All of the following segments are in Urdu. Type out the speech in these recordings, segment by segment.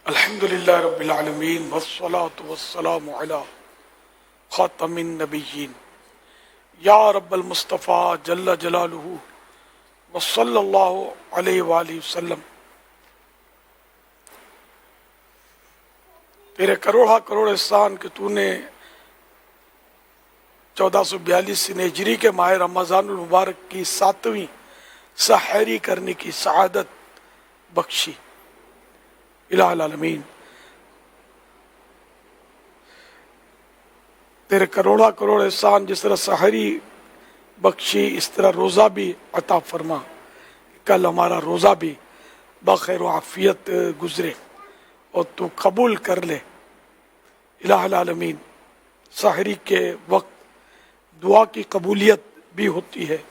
الحمد للہ رب العالمین والصلاة والسلام علی خاتم النبیین یا رب المصطفیٰ جل جلالہ وصلی اللہ علیہ وآلہ وسلم۔ تیرے کروڑا کروڑ احسان کہ تو نے 1442 ہجری کے ماہ رمضان المبارک کی 7ویں سحری کرنے کی سعادت بخشی۔ الہ العالمین تیرے کروڑا کروڑ احسان، جس طرح سحری بخشی اس طرح روزہ بھی عطا فرما، کل ہمارا روزہ بھی بخیر و عافیت گزرے اور تو قبول کر لے۔ الہ العالمین سحری کے وقت دعا کی قبولیت بھی ہوتی ہے،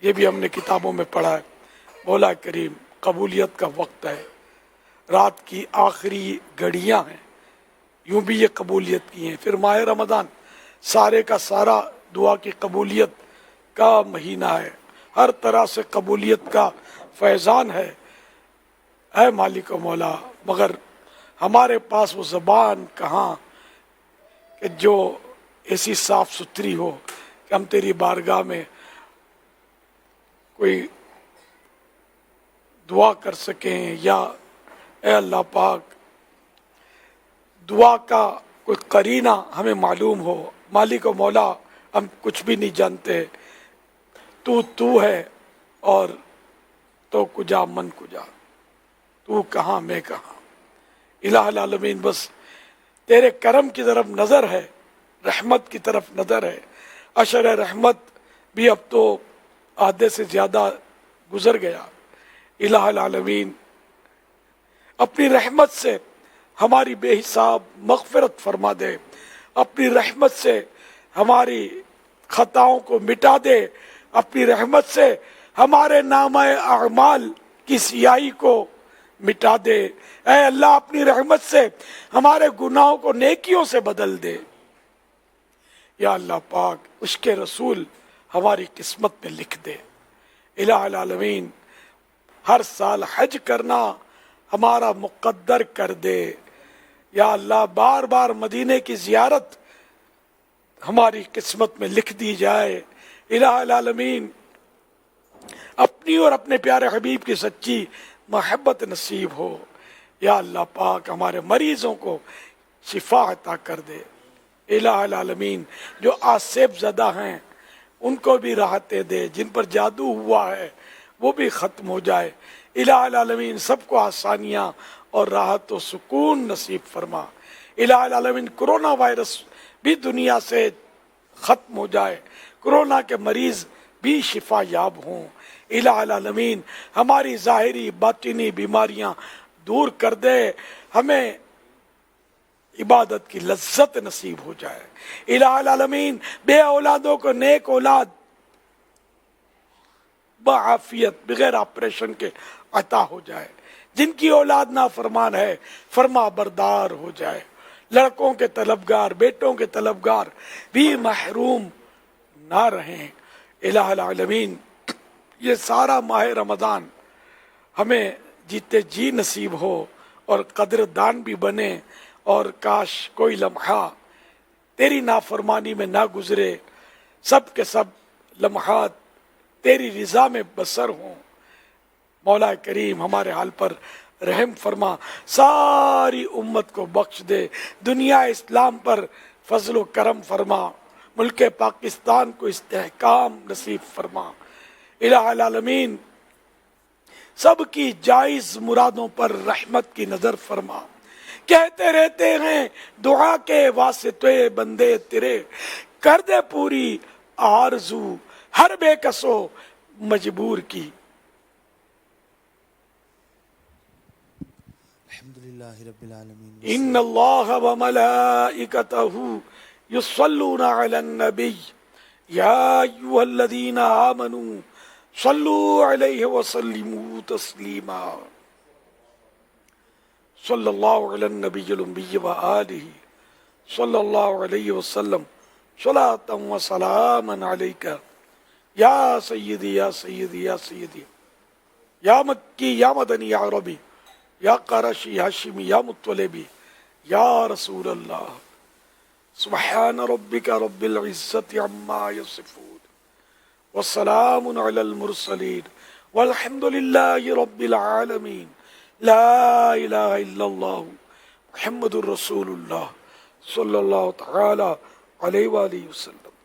یہ بھی ہم نے کتابوں میں پڑھا ہے۔ مولا کریم قبولیت کا وقت ہے، رات کی آخری گھڑیاں ہیں، یوں بھی یہ قبولیت کی ہیں۔ پھر ماہ رمضان سارے کا سارا دعا کی قبولیت کا مہینہ ہے، ہر طرح سے قبولیت کا فیضان ہے۔ اے مالک و مولا، مگر ہمارے پاس وہ زبان کہاں کہ جو ایسی صاف ستھری ہو کہ ہم تیری بارگاہ میں کوئی دعا کر سکیں، یا اے اللہ پاک دعا کا کوئی قرینہ ہمیں معلوم ہو۔ مالک و مولا ہم کچھ بھی نہیں جانتے، تو ہے، اور تو کجا من کجا، تو کہاں میں کہاں۔ الہ العالمین بس تیرے کرم کی طرف نظر ہے، رحمت کی طرف نظر ہے۔ عشر رحمت بھی اب تو آدھے سے زیادہ گزر گیا۔ الہ العالمین اپنی رحمت سے ہماری بے حساب مغفرت فرما دے، اپنی رحمت سے ہماری خطاؤں کو مٹا دے، اپنی رحمت سے ہمارے نامہ اعمال کی سیاہی کو مٹا دے۔ اے اللہ اپنی رحمت سے ہمارے گناہوں کو نیکیوں سے بدل دے۔ یا اللہ پاک اس کے رسول ہماری قسمت میں لکھ دے۔ الہ العالمین ہر سال حج کرنا ہمارا مقدر کر دے۔ یا اللہ بار بار مدینے کی زیارت ہماری قسمت میں لکھ دی جائے۔ الہ العالمین اپنی اور اپنے پیارے حبیب کی سچی محبت نصیب ہو۔ یا اللہ پاک ہمارے مریضوں کو شفا عطا کر دے۔ الہ العالمین جو آسیب زدہ ہیں ان کو بھی راحتیں دے، جن پر جادو ہوا ہے وہ بھی ختم ہو جائے۔ الہ العالمین سب کو آسانیاں اور راحت و سکون نصیب فرما۔ الہ العالمین کرونا وائرس بھی دنیا سے ختم ہو جائے، کرونا کے مریض بھی شفا یاب ہوں۔ الہ العالمین ہماری ظاہری باطنی بیماریاں دور کر دے، ہمیں عبادت کی لذت نصیب ہو جائے۔ الہ العالمین بے اولادوں کو نیک اولاد بعافیت بغیر آپریشن کے عطا ہو جائے، جن کی اولاد نافرمان ہے فرما بردار ہو جائے۔ لڑکوں کے طلبگار، بیٹوں کے طلبگار بھی محروم نہ رہیں۔ الہ العالمین یہ سارا ماہ رمضان ہمیں جیتے جی نصیب ہو اور قدردان بھی بنے، اور کاش کوئی لمحہ تیری نافرمانی میں نہ گزرے، سب کے سب لمحات تیری رضا میں بسر ہوں۔ مولا کریم ہمارے حال پر رحم فرما، ساری امت کو بخش دے، دنیا اسلام پر فضل و کرم فرما، ملک پاکستان کو استحکام نصیب فرما۔ الہ العالمین سب کی جائز مرادوں پر رحمت کی نظر فرما۔ کہتے رہتے ہیں دعا کے واسطے بندے تیرے، کر دے پوری آرزو ہر بے کسو مجبور کی۔ الحمدللہ رب العالمین۔ ان اللہ وملائکتہ یصلون علی النبی یا ایھا الذین آمنوا صلوا علیہ وسلموا تسلیما۔ صلی اللہ علی النبی الأمی وآلہ صلی اللہ علیہ وسلم صلاۃ و سلاما علیک یا سیدی یا سیدی یا سیدی یا مکی یا مدنی یا عربی یا قرشی یا ہاشمی یا مطلبی یا رسول اللہ سبحان ربک رب العزت عما یصفون والسلام علی المرسلین والحمد للہ رب العالمین لا الہ الا اللہ محمد الرسول اللہ صلی اللہ تعالی علیہ وآلہ وسلم.